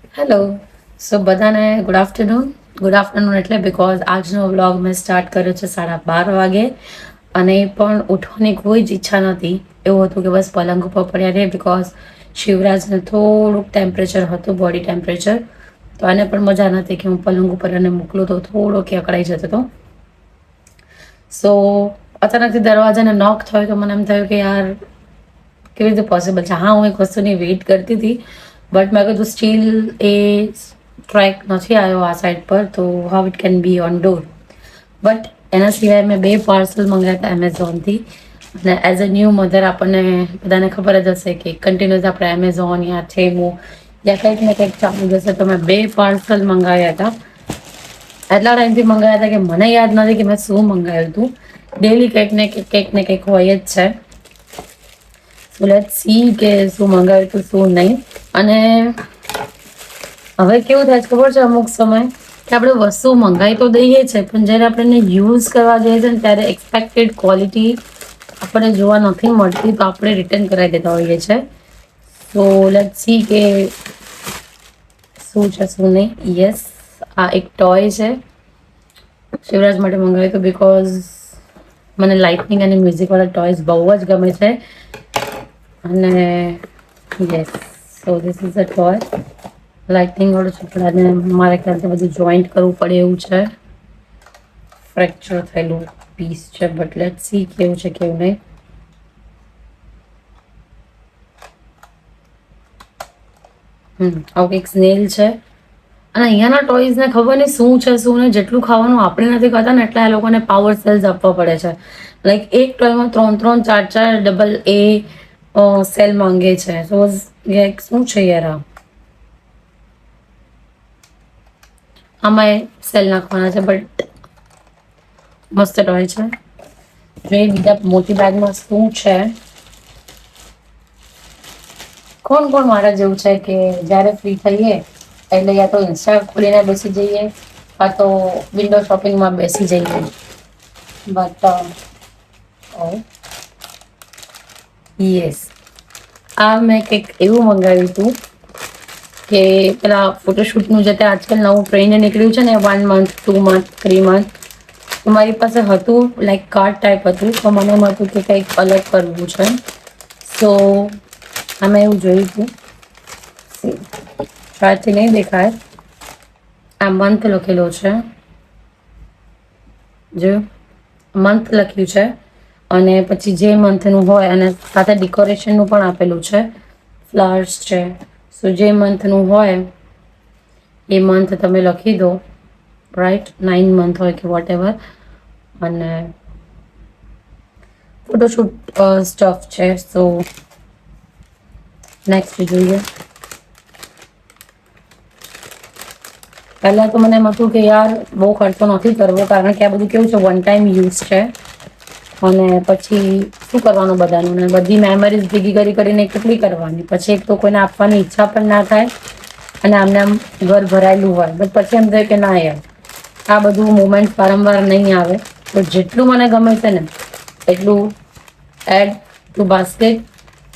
Hello. સો બધાને good afternoon એટલે because આજનો વ્લોગ મેં સ્ટાર્ટ કર્યો છે 12:30 વાગે અને એ પણ ઉઠવાની કોઈ જ ઈચ્છા નથી. એવું હતું કે બસ પલંગ ઉપર પડ્યા રહે બિકોઝ શિવરાજને થોડુંક ટેમ્પરેચર હતું, બોડી ટેમ્પરેચર. તો આને પણ મજા નથી કે હું પલંગ ઉપર એને મોકલું તો થોડો કે અકળાઈ જતો હતો. સો અચાનકથી દરવાજાને નોક થયો તો મને એમ થયું કે યાર કેવી રીતે પોસિબલ છે. હા, હું એક વસ્તુની વેઇટ કરતી હતી બટ મેં કીધું સ્ટીલ એ ટ્રેક નથી આવ્યો આ સાઈડ પર, તો how it can be on door. But એના સિવાય મેં 2 પાર્સલ મંગાવ્યા હતા એમેઝોનથી. અને એઝ અ ન્યૂ મધર આપણને બધાને ખબર જ હશે કે કન્ટિન્યુઅસ આપણે એમેઝોન યા થેમો યા કંઈક ને કંઈક ચાલુ જશે. તો મેં 2 પાર્સલ મંગાવ્યા હતા. એટલા ટાઈમથી મંગાવ્યા હતા કે મને યાદ નથી કે મેં શું મંગાવ્યું હતું. ડેલી કંઈક ને કંઈક હોય જ છે. સો લેટ્સ સી કે શું મંગાવ્યું હતું શું નહીં. અને હવે કેવું થાય છે ખબર છે, અમુક સમય કે આપણે વસ્તુ મંગાવી તો દઈએ છે પણ જ્યારે આપણે એને યુઝ કરવા જઈએ છીએ ને ત્યારે એક્સપેક્ટેડ ક્વોલિટી આપણને જોવા નથી મળતી, તો આપણે રિટર્ન કરાવી દેતા હોઈએ છીએ. સો લેટ્સ સી કે શું છે શું નહીં. યસ, આ એક ટોય છે. શિવરાજ માટે મંગાવ્યું હતું બિકોઝ મને લાઇટનિંગ અને મ્યુઝિકવાળા ટોયસ બહુ જ ગમે છે. અને yes, so this is a toy. Lightning વાળું છે પણ આને મારે ખ્યાલથી બધું જોઈન્ટ કરવું પડે એવું છે. ફ્રેક્ચર થયેલું પીસ છે બટ લેટ્સ સી કેવું છે કેવું નહીં. આવું કંઈક સ્નેલ છે. અને અહીંયાના ટોયઝને ખબર નહીં શું છે શું નહીં. જેટલું ખાવાનું આપણે નથી ખાતા ને એટલા એ લોકોને પાવર સેલ્સ આપવા પડે છે. લાઈક એક ટોયમાં 3-3, 4-4 ડબલ એ સેલ માંગે છે. સો શું છે યાર આ? આમાં સેલ નાખવાના છે બટ મસ્ત ટોય છે. જોઈએ બીજા મોટી બેગમાં શું છે. કોણ કોણ મારા જેવું છે કે જ્યારે ફ્રી થઈએ એટલે યા તો ઇન્સ્ટા ખોલીને બેસી જઈએ કા તો વિન્ડો શોપિંગમાં બેસી જઈએ. બટ યસ, આ મેં કંઈક એવું મંગાવ્યું હતું કે પેલા ફોટોશૂટનું જે આજકાલ નવું ટ્રેન્ડ નીકળ્યું છે ને 1 મંથ, 2 મંથ, 3 મંથ. તો મારી પાસે હતું લાઈક કાર્ડ ટાઈપ હતું. તો મને એમ હતું કે કંઈક અલગ કરવું છે. સો આમાં એવું જોયું હતું, શાયદથી નહીં દેખાય, આ મંથ લખેલો છે. જો મંથ લખ્યું છે અને પછી જે મંથનું હોય અને સાથે ડેકોરેશનનું પણ આપેલું છે. ફ્લાવર્સ છે. સો જે મંથનું હોય એ મંથ તમે લખી દો, રાઈટ. 9 મંથ હોય કે વોટ એવર. અને ફોટોશૂટ સ્ટફ છે. સો નેક્સ્ટ જોઈએ. પહેલાં તો મને એમ હતું કે યાર બહુ ખર્ચો નથી કરવો કારણ કે આ બધું કેવું છે, વન ટાઈમ યુઝ છે. અને પછી શું કરવાનું બધાનું, ને બધી મેમરીઝ ભેગી કરીને કેટલી કરવાની. પછી એક તો કોઈને આપવાની ઈચ્છા પણ ના થાય અને આમને આમ ઘર ભરાયેલું હોય. બટ પછી એમ થાય કે ના યાર આ બધું મુમેન્ટ વારંવાર નહીં આવે. તો જેટલું મને ગમે છે ને એટલું એડ ટુ બાસ્કેટ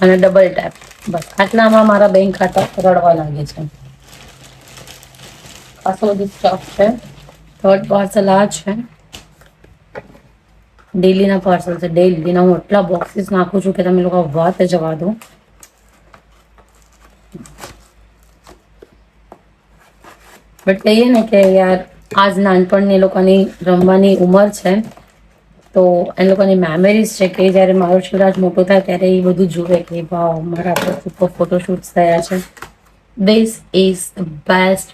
અને ડબલ ટેપ. બસ આટલામાં મારા બેંક ખાતા રડવા લાગે છે. ખાસો બધું સ્ટફ છે. થર્ડ પાર્સલ આ છે. ડેલીના પાર્સલ છે. ડેલીના હું એટલા બોક્સીસ નાખું છું કે તમે લોકો વાત જવા દો. બટ કહીએ ને કે યાર આજ નાનપણની એ લોકોની રમવાની ઉંમર છે. તો એ લોકોની મેમરીઝ છે કે જ્યારે મારો શિવરાજ મોટો થાય ત્યારે એ બધું જુએ કે વાવ મારા સુપર ફોટોશૂટ્સ થયા છે. This is the best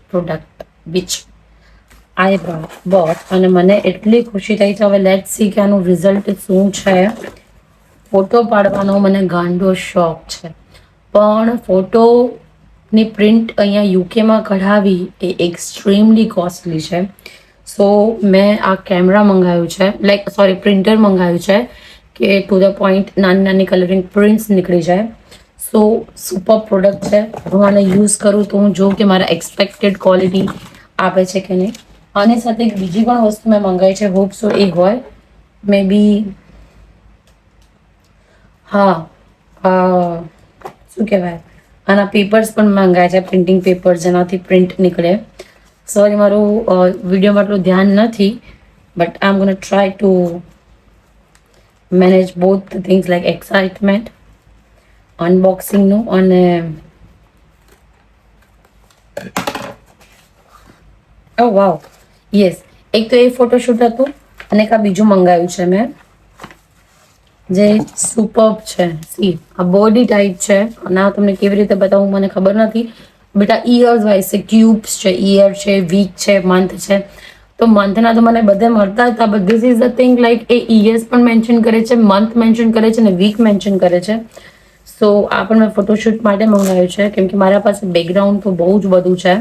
product which I bought. અને મને એટલી ખુશી થઈ છે. હવે લેટ્સ સી કે આનું રિઝલ્ટ શું છે. ફોટો પાડવાનો મને ગાંડો શોખ છે પણ ફોટોની પ્રિન્ટ અહીંયા યુકેમાં કઢાવી એ એક્સ્ટ્રીમલી કોસ્ટલી છે. સો મેં આ કેમેરા મંગાવ્યું છે, લાઈક સોરી પ્રિન્ટર મંગાવ્યું છે કે ટુ ધ પોઈન્ટ નાની નાની કલરિંગ પ્રિન્ટ્સ નીકળી જાય. સો સુપર પ્રોડક્ટ છે. હું આને યુઝ કરું તો હું જોઉં કે મારા એક્સપેક્ટેડ ક્વોલિટી આપે છે કે નહીં. આની સાથે એક બીજી પણ વસ્તુ મેં મંગાવી છે. હોપ સો એ હોય મે બી. હા, શું કહેવાય, આના પેપર્સ પણ મંગાયા છે, પ્રિન્ટિંગ પેપર જેનાથી પ્રિન્ટ નીકળે. સોરી મારું વિડીયોમાં એટલું ધ્યાન નથી, but I am gonna try to manage both the things like excitement અનબોક્સિંગનું અને ઓ વાવ યસ, એક તો એ ફોટોશૂટ હતું અને એક આ બીજું મંગાવ્યું છે મેં, જે સુપર્બ છે. સી આ બોડી ટાઈપ છે અને આ તમને કેવી રીતે બતાવું મને ખબર નથી, બટ આ ઇયર્સ વાઇઝ છે, ક્યુબ્સ છે, ઇયર છે, વીક છે, મંથ છે. તો મંથના તો મને બધે મળતા હતા, but this is the thing like a years પણ મેન્શન કરે છે, મંથ મેન્શન કરે છે અને વીક મેન્શન કરે છે. સો આ પણ મેં ફોટોશૂટ માટે મંગાવ્યું છે, કેમ કે મારા પાસે બેકગ્રાઉન્ડ તો બહુ જ બધું છે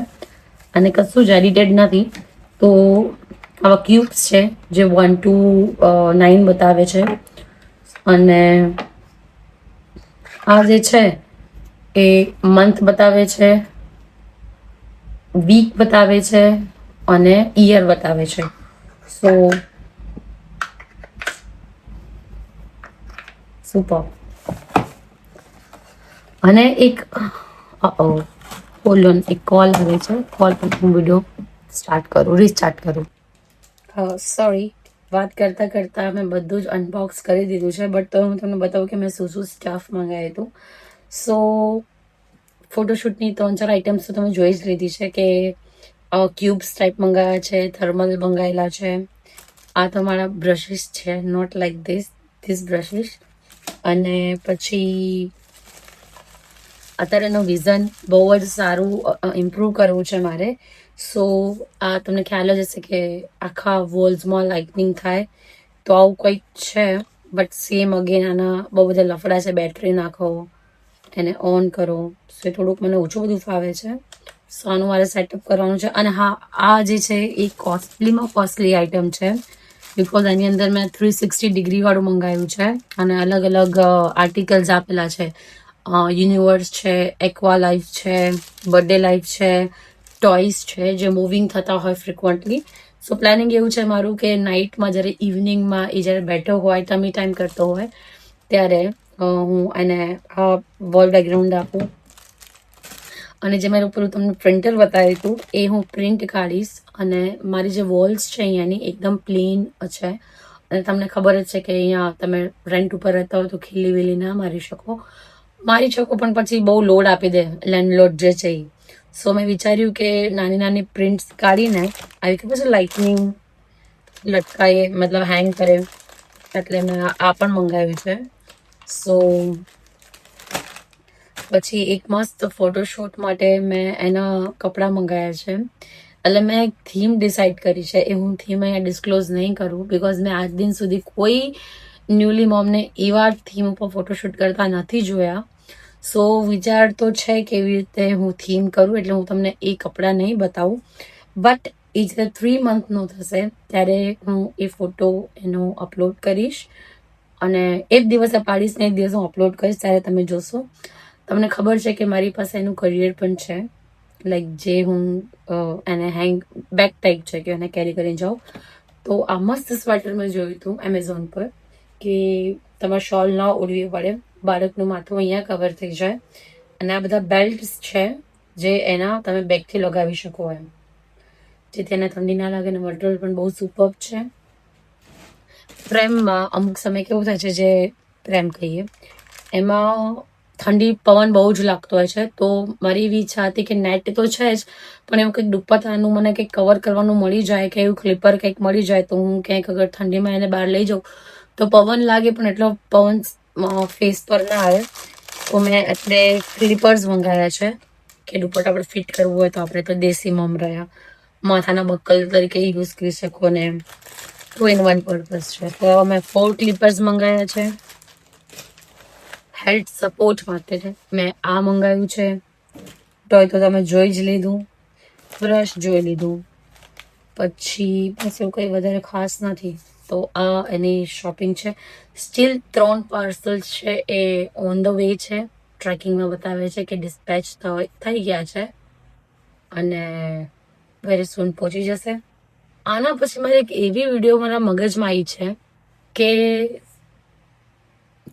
અને કશું જ એડિટેડ નથી. તો આવા ક્યુબ્સ છે જે 1 to 9 બતાવે છે અને આ જે છે એ મંથ બતાવે છે, વીક બતાવે છે અને ઈયર બતાવે છે. સો સુપર. અને એક હોલ્ડ ઓન, એક કોલ આવે છે, કોલ પર હું વિડીયો રીસ્ટાર્ટ કરું. સોરી, વાત કરતા કરતા મેં બધું જ અનબોક્સ કરી દીધું છે, બટ તો હું તમને બતાવું કે મેં શું શું સ્ટફ મંગાવ્યું હતું. સો ફોટોશૂટની 3-4 આઇટમ્સ તો તમે જોઈ જ લીધી છે કે ક્યુબ્સ ટાઈપ મંગાવ્યા છે, થર્મલ મંગાવેલા છે. આ તો મારા બ્રશિસ છે, નોટ લાઈક ધીસ બ્રશિસ. અને પછી અત્યારેનું વિઝન બહુ જ સારું ઇમ્પ્રૂવ કરવું છે મારે. સો આ તમને ખ્યાલ જ હશે કે આખા વોલ્સમાં લાઇટનિંગ થાય, તો આવું કંઈક છે. બટ સેમ અગેન આના બહુ બધા લફડા છે, બેટરી નાખો, એને ઓન કરો. સો એ થોડુંક મને ઓછું બધું ફાવે છે. સો આનું મારે સેટઅપ કરવાનું છે. અને હા, આ જે છે એ કોસ્ટલીમાં કોસ્ટલી આઇટમ છે, બિકોઝ એની અંદર મેં 360 ડિગ્રી વાળું મંગાવ્યું છે અને અલગ અલગ આર્ટિકલ્સ આપેલા છે. યુનિવર્સ છે, એક્વા લાઈફ છે, બર્થડે લાઈફ છે, ટોયસ છે જે મૂવિંગ થતા હોય ફ્રિકવન્ટલી. સો પ્લાનિંગ એવું છે મારું કે નાઇટમાં જ્યારે ઇવનિંગમાં એ જ્યારે બેઠો હોય, ટમી ટાઈમ કરતો હોય, ત્યારે હું એને વોલ બેકગ્રાઉન્ડ આપું. અને જે મારું ઉપર તમને પ્રિન્ટર બતાવ્યું હતું એ હું પ્રિન્ટ કાઢીશ. અને મારી જે વોલ્સ છે અહીંયાની એકદમ પ્લેન છે. અને તમને ખબર જ છે કે અહીંયા તમે રેન્ટ ઉપર રહેતા હોય તો ખીલી વીલી ના મારી શકો, પણ પછી બહુ લોડ આપી દે લેન્ડલોડ જે છે એ. સો મેં વિચાર્યું કે નાની નાની પ્રિન્ટ્સ કાઢીને આવી કે પછી લાઇટનિંગ લટકાઈએ, મતલબ હેંગ કરે, એટલે મેં આ પણ મંગાવ્યું છે. સો પછી એક મસ્ત ફોટોશૂટ માટે મેં એના કપડાં મંગાવ્યા છે. એટલે મેં એક થીમ ડિસાઈડ કરી છે, એ હું થીમ અહીંયા ડિસ્ક્લોઝ નહીં કરું, બિકોઝ મેં આજ દિન સુધી કોઈ ન્યૂલી મોમને એવા થીમ ઉપર ફોટોશૂટ કરતા નથી જોયા. સો વિચાર તો છે કેવી રીતે હું થીમ કરું, એટલે હું તમને એ કપડાં નહીં બતાવું. બટ એ જ્યારે 3 મંથનો થશે ત્યારે હું એ ફોટો એનો અપલોડ કરીશ અને એક દિવસે પાડીશ ને એક દિવસે હું અપલોડ કરીશ, ત્યારે તમે જોશો. તમને ખબર છે કે મારી પાસે એનું કરિયર પણ છે, લાઈક જે હું એને હેંગ બેક ટાઈપ છે કે એને કેરી કરીને જાઉં. તો આ મસ્ત સ્વેટર મેં જોયું હતું એમેઝોન પર કે તમારે શોલ ના ઓઢવી પડે, બાળકનું માથું અહીંયા કવર થઈ જાય. અને આ બધા બેલ્ટ્સ છે જે એના તમે બેગથી લગાવી શકો એમ, જેથી એને ઠંડી ના લાગે. અને મટીરિયલ પણ બહુ સુપર છે. પ્રેમમાં અમુક સમય કેવું થાય છે, જે પ્રેમ કહીએ એમાં ઠંડી પવન બહુ જ લાગતો હોય છે. તો મારી એવી ઈચ્છા હતી કે નેટ તો છે જ, પણ એવું કંઈક દુપટ્ટાનું મને કંઈક કવર કરવાનું મળી જાય, કે એવું ક્લિપર કંઈક મળી જાય, તો હું ક્યાંક અગર ઠંડીમાં એને બહાર લઈ જાઉં તો પવન લાગે પણ એટલો પવન ફેસ પર ના આવે. તો મેં એટલે ક્લિપર્સ મંગાવ્યા છે કે દુપટ્ટા આપણે ફિટ કરવું હોય તો આપણે તો દેશી મમ રહ્યા, માથાના બક્કલ તરીકે યુઝ કરી શકો ને, 2 in 1 પર્પઝ છે. તો મેં 4 ક્લિપર્સ મંગાવ્યા છે હેલ્થ સપોર્ટ માટે. મેં આ મંગાવ્યું છે, ટોય તો તમે જોઈ જ લીધું, બ્રશ જોઈ લીધું, પછી બસ એવું કંઈ વધારે ખાસ નથી. તો આ એની શોપિંગ છે. સ્ટીલ 3 પાર્સલ છે એ ઓન ધ વે છે, ટ્રેકિંગમાં બતાવે છે કે ડિસ્પેચ થઈ ગયા છે અને વેરી સૂન પહોંચી જશે. આના પછી મારે એક એવી વિડીયો મારા મગજમાં આવી છે કે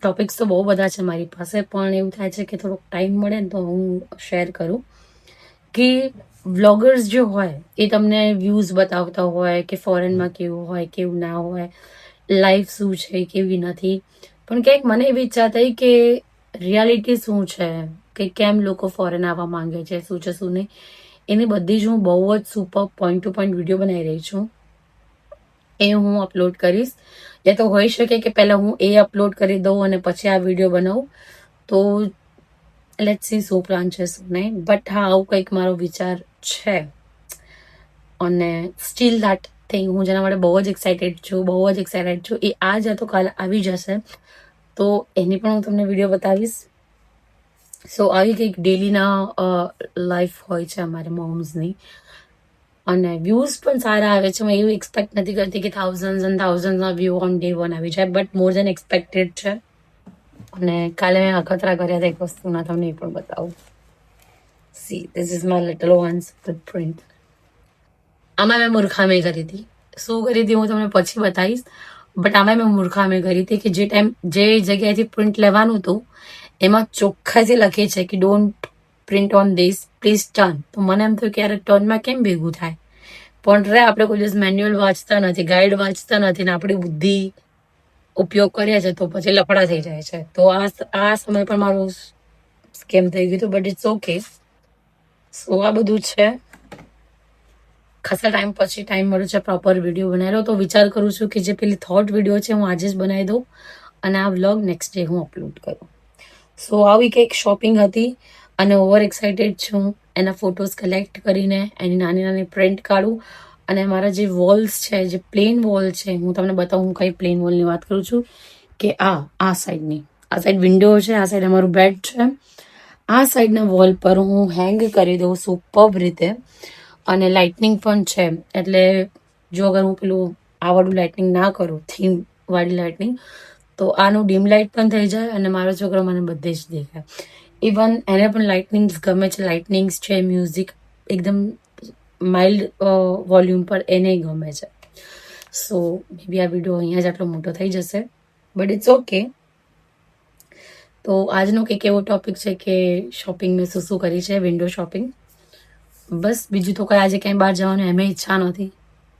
ટોપિક્સ તો બહુ બધા છે મારી પાસે, પણ એવું થાય છે કે થોડોક ટાઈમ મળે ને તો હું શેર કરું કે વ્લોગર્સ જે હોય એ તમને વ્યૂઝ બતાવતા હોય કે ફોરેનમાં કેવું હોય કેવું ના હોય, લાઈફ શું છે કેવી નથી, પણ ક્યાંક મને એવી ઈચ્છા થઈ કે રિયાલિટી શું છે, કે કેમ લોકો ફોરેન આવવા માંગે છે, શું છે શું નહીં, એની બધી જ હું બહુ જ super point to point video બનાવી રહી છું. એ હું અપલોડ કરીશ. યા તો હોઈ શકે કે પહેલા હું એ અપલોડ કરી દઉં અને પછી આ વિડીયો બનાવું, તો લેટ્સ સી શું પ્લાન છે શું નહીં. બટ હા, આવું કંઈક મારો વિચાર છે. અને સ્ટીલ દેટ થિંગ, હું જેના માટે બહુ જ એક્સાઇટેડ છું, એ આજ યા તો કાલે આવી જશે, તો એની પણ હું તમને વિડીયો બતાવીશ. સો આવી કંઈક ડેલીના લાઈફ હોય છે અમારે મોમ્સની, અને વ્યૂઝ પણ સારા આવે છે. હું એવું એક્સપેક્ટ નથી કરતી કે થાઉઝન્ડ એન્ડ થાઉઝન્ડના વ્યૂ ઓન ડે 1 આવી જાય, બટ મોર દેન એક્સપેક્ટેડ છે. અને કાલે મેં અખતરા કર્યા હતા એક વસ્તુના, તમને એ પણ બતાવું. C, this is my little once footprint. આમાં મેં મૂર્ખામી કરી હતી. શું કરી હતી હું તમને પછી બતાવીશ, બટ આમાં મેં મૂર્ખામી કરી હતી કે જે જગ્યાએથી પ્રિન્ટ લેવાનું હતું એમાં ચોખ્ખાથી લખે છે કે don't print on this, please turn. તો મને એમ થયું કે યાર ટર્નમાં કેમ ભેગું થાય, પણ રે આપણે કોઈ દિવસ મેન્યુઅલ વાંચતા નથી, ગાઈડ વાંચતા નથી ને આપણી બુદ્ધિ ઉપયોગ કરીએ છીએ તો પછી લફડા થઈ જાય છે. તો આ સમય પર મારું સ્કેમ થઈ ગયું હતું, બટ ઇટ્સ ઓકે. સો આ બધું છે. ખાસા ટાઈમ પછી ટાઈમ મળ્યો છે પ્રોપર વિડીયો બનાવેલો, તો વિચાર કરું છું કે જે પેલી થોટ વિડીયો છે હું આજે જ બનાવી દઉં અને આ વ્લોગ નેક્સ્ટ ડે હું અપલોડ કરું. સો આવી કંઈક શોપિંગ હતી અને ઓવર એક્સાઇટેડ છું. એના ફોટોઝ કલેક્ટ કરીને એની નાની નાની પ્રિન્ટ કાઢું, અને મારા જે વોલ્સ છે, જે પ્લેન વોલ છે, હું તમને બતાવું હું કઈ પ્લેન વોલની વાત કરું છું. કે આ સાઈડની, આ સાઈડ વિન્ડો છે, આ સાઈડ અમારું બેડ છે, આ સાઈડના વોલ પર હું હેંગ કરી દઉં સુપર્બ રીતે. અને લાઇટનિંગ પણ છે, એટલે જો અગર હું પેલું આ વાળું લાઇટનિંગ ના કરું, થીમ વાળી લાઇટનિંગ, તો આનું ડીમ લાઇટ પણ થઈ જાય અને મારો છોકરો મને બધે જ દેખાય. ઇવન એને પણ લાઇટનિંગ્સ ગમે છે, લાઇટનિંગ્સ છે, મ્યુઝિક એકદમ માઇલ્ડ વોલ્યુમ પર એને ગમે છે. સો મે બી આ વિડીયો અહીંયા જ આટલો મોટો થઈ જશે, બટ ઇટ્સ ઓકે. તો આજનો કંઈક એવો ટોપિક છે કે શોપિંગ મેં શું કરી છે, વિન્ડો શોપિંગ. બસ, બીજું તો કંઈ આજે ક્યાંય બહાર જવાની એમ ઈચ્છા નથી.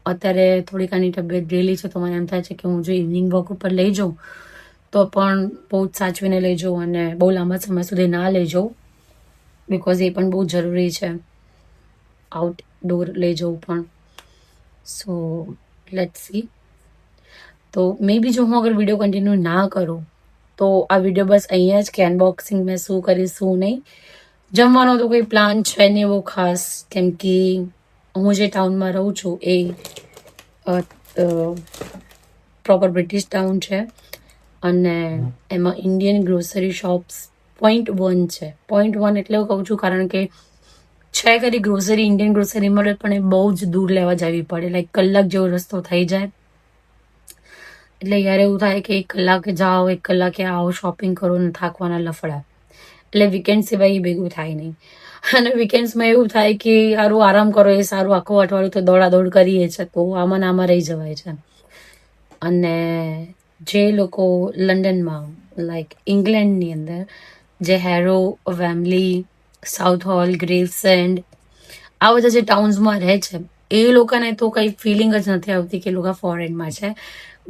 અત્યારે થોડીક આની તબિયત ડેલી છે, તો મને એમ થાય છે કે હું જો ઇવનિંગ વોક ઉપર લઈ જાઉં તો પણ બહુ જ સાચવીને લઈ જાઉં અને બહુ લાંબા સમય સુધી ના લઈ જાઉં, બિકોઝ એ પણ બહુ જરૂરી છે આઉટડોર લઈ જવું પણ. So let's see. તો મે બી જો હું અગર વિડીયો કન્ટિન્યુ ના કરું તો આ વિડીયો બસ અહીંયા જ કે અનબોક્સિંગ મેં શું કરીશ શું નહીં. જમવાનો તો કોઈ પ્લાન છે નહીં એવો ખાસ, કેમ કે હું જે ટાઉનમાં રહું છું એ પ્રોપર બ્રિટિશ ટાઉન છે, અને એમાં ઇન્ડિયન ગ્રોસરી શોપ્સ 0.1 છે. 0.1 એટલે હું કહું છું કારણ કે છે ખરી ગ્રોસરી, ઇન્ડિયન ગ્રોસરી મળે, પણ એ બહુ જ દૂર લેવા જવી પડે, લાઈક કલાક જેવો રસ્તો થઈ જાય. એટલે યાર એવું થાય કે 1 કલાકે જાઓ 1 કલાકે આવો, શોપિંગ કરો ને થાકવાના લફડા. એટલે વીકેન્ડ સિવાય એ ભેગું થાય નહીં. અને વીકેન્ડ્સમાં એવું થાય કે સારું આરામ કરો એ સારું, આખું અઠવાડિયું તો દોડાદોડ કરીએ છે, તો આમાં આમાં રહી જવાય છે. અને જે લોકો લંડનમાં, લાઈક ઇંગ્લેન્ડની અંદર જે હેરો, વેમ્બલી, સાઉથ હોલ, ગ્રેવસેન્ડ, આ બધા જે ટાઉન્સમાં રહે છે એ લોકોને તો કંઈ ફિલિંગ જ નથી આવતી કે લોકો ફોરેનમાં છે,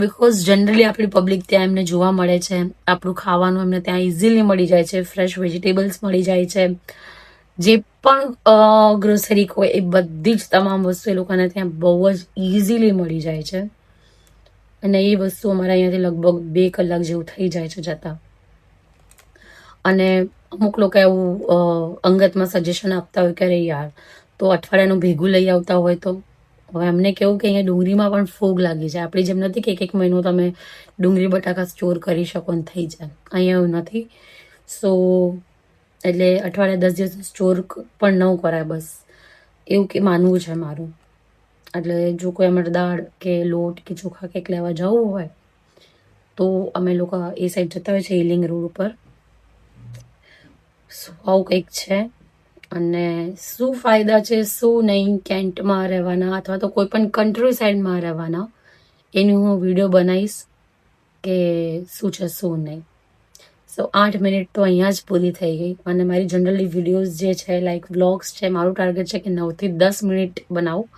બિકોઝ જનરલી આપણી પબ્લિક ત્યાં એમને જોવા મળે છે, આપણું ખાવાનું એમને ત્યાં ઇઝીલી મળી જાય છે, ફ્રેશ વેજીટેબલ્સ મળી જાય છે, જે પણ ગ્રોસરી હોય એ બધી જ તમામ વસ્તુ એ લોકોને ત્યાં બહુ જ ઇઝીલી મળી જાય છે. અને એ વસ્તુ અમારા અહીંયાથી લગભગ 2 કલાક જેવું થઈ જાય છે જતાં. અને અમુક લોકો એવું અંગતમાં સજેશન આપતા હોય કે અરે યાર તો અઠવાડિયાનું ભેગું લઈ આવતા હોય તો. હવે અમને કેવું કે અહીંયા ડુંગળીમાં પણ ફૂગ લાગી જાય, આપણી જેમ નથી કે 1 મહિનો તમે ડુંગળી બટાકા સ્ટોર કરી શકો ને થઈ જાય, અહીંયા એવું નથી. સો એટલે અઠવાડિયા 10 દિવસ સ્ટોર પણ ન કરાય, બસ એવું કે માનવું છે મારું. એટલે જો કોઈ અમારે દાળ કે લોટ કે ચોખા કંઈક લેવા જવું હોય તો અમે લોકો એ સાઈડ જતા હોય છે, હિલિંગ રોડ ઉપર. આવું કંઈક છે. અને શું ફાયદા છે શું નહીં કેન્ટમાં રહેવાના અથવા તો કોઈ પણ કન્ટ્રી સાઈડમાં રહેવાના, એની હું વિડીયો બનાવીશ કે શું છે શું નહીં. સો 8 મિનિટ તો અહીંયા જ પૂરી થઈ ગઈ. અને મારી જનરલી વિડીયોઝ જે છે લાઈક વ્લોગ્સ છે, મારું ટાર્ગેટ છે કે 9 થી 10 મિનિટ બનાવું.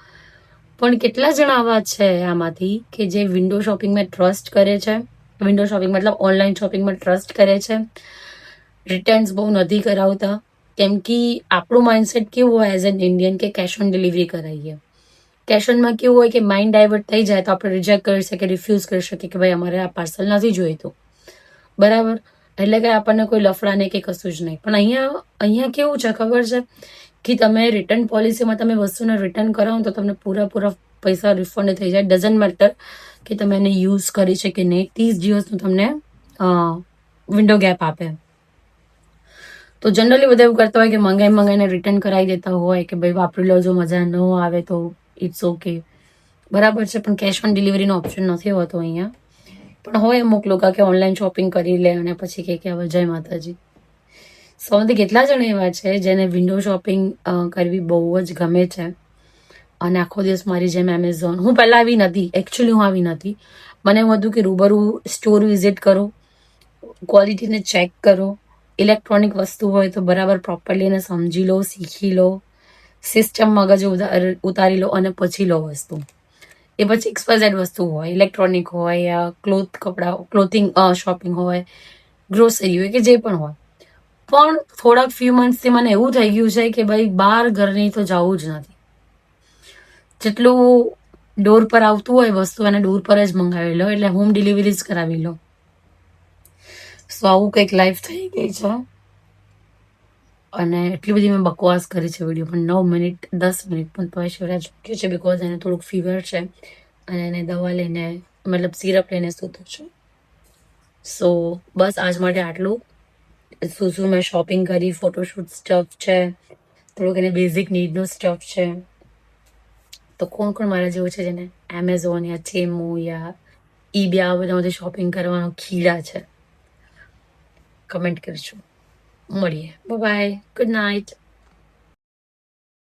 પણ કેટલા જણા આવા છે આમાંથી કે જે વિન્ડો શોપિંગમાં ટ્રસ્ટ કરે છે, વિન્ડો શોપિંગ મતલબ ઓનલાઈન શોપિંગમાં ટ્રસ્ટ કરે છે, રિટર્ન્સ બહુ નથી કરાવતા. કેમ કે આપણું માઇન્ડસેટ કેવું હોય એઝ એન ઇન્ડિયન કે કેશ ઓન ડિલિવરી કરાવીએ. કેશ ઓનમાં કેવું હોય કે માઇન્ડ ડાયવર્ટ થઈ જાય તો આપણે રિજેક્ટ કરી શકીએ, રિફ્યુઝ કરી શકીએ કે ભાઈ અમારે આ પાર્સલ નથી જોઈતું, બરાબર. એટલે કે આપણને કોઈ લફડા નહીં કે કશું જ નહીં. પણ અહીંયા કેવું છે ખબર છે કે તમે રિટર્ન પોલિસીમાં તમે વસ્તુને રિટર્ન કરાવો તો તમને પૂરા પૈસા રિફંડ થઈ જાય. ડઝન્ટ મેટર કે તમે એને યુઝ કરી છે કે નહીં. 30 દિવસનું તમને વિન્ડો ગેપ આપે. તો જનરલી બધા એવું કરતા હોય કે મંગાઈને રિટર્ન કરાવી દેતા હોય કે ભાઈ વાપરી લો, જો મજા ન આવે તો ઇટ્સ ઓકે, બરાબર છે. પણ કેશ ઓન ડિલિવરીનો ઓપ્શન નથી હોતો અહીંયા. પણ હોય અમુક લોકો કે ઓનલાઈન શોપિંગ કરી લે અને પછી કે હવે જય માતાજી. સૌથી કેટલા જણ એવા છે જેને વિન્ડો શોપિંગ કરવી બહુ જ ગમે છે અને આખો દિવસ મારી જેમ એમેઝોન, હું પહેલાં આવી નથી, એકચ્યુઅલી હું આવી નથી. મને એમ હતું કે રૂબરૂ સ્ટોર વિઝિટ કરો, ક્વોલિટીને ચેક કરો, ઇલેક્ટ્રોનિક વસ્તુ હોય તો બરાબર પ્રોપરલી એને સમજી લો, શીખી લો, સિસ્ટમ મગજ ઉતારી લો અને પછી લો વસ્તુ. એ પછી XYZ વસ્તુ હોય, ઇલેક્ટ્રોનિક હોય યા ક્લોથિંગ શોપિંગ હોય, ગ્રોસરી હોય કે જે પણ હોય. પણ થોડાક ફ્યુ મંથથી મને એવું થઈ ગયું છે કે ભાઈ બહાર ઘરની તો જવું જ નથી. જેટલું ડોર પર આવતું હોય વસ્તુ એને ડોર પર જ મંગાવી લો, એટલે હોમ ડિલિવરી જ કરાવી લો. સો આવું કંઈક લાઈફ થઈ ગઈ છે. અને એટલી બધી મેં બકવાસ કરી છે વિડીયો, પણ 9 મિનિટ 10 મિનિટ પણ તો શિવરાજ મૂક્યું છે બિકોઝ એને થોડુંક ફીવર છે અને એને દવા લઈને મતલબ સિરપ લઈને સૂતું છે. સો બસ આજ માટે આટલું. શું મેં શોપિંગ કરી, ફોટોશૂટ સ્ટફ છે, થોડુંક એને બેઝિક નીડનો સ્ટફ છે. તો કોણ મારા જેવું છે જેને એમેઝોન યા ચેમો યા ઈબે આ બધામાંથી શોપિંગ કરવાનો ખીડા છે, કમેન્ટ કરજો. મળીએ. Bye, good night.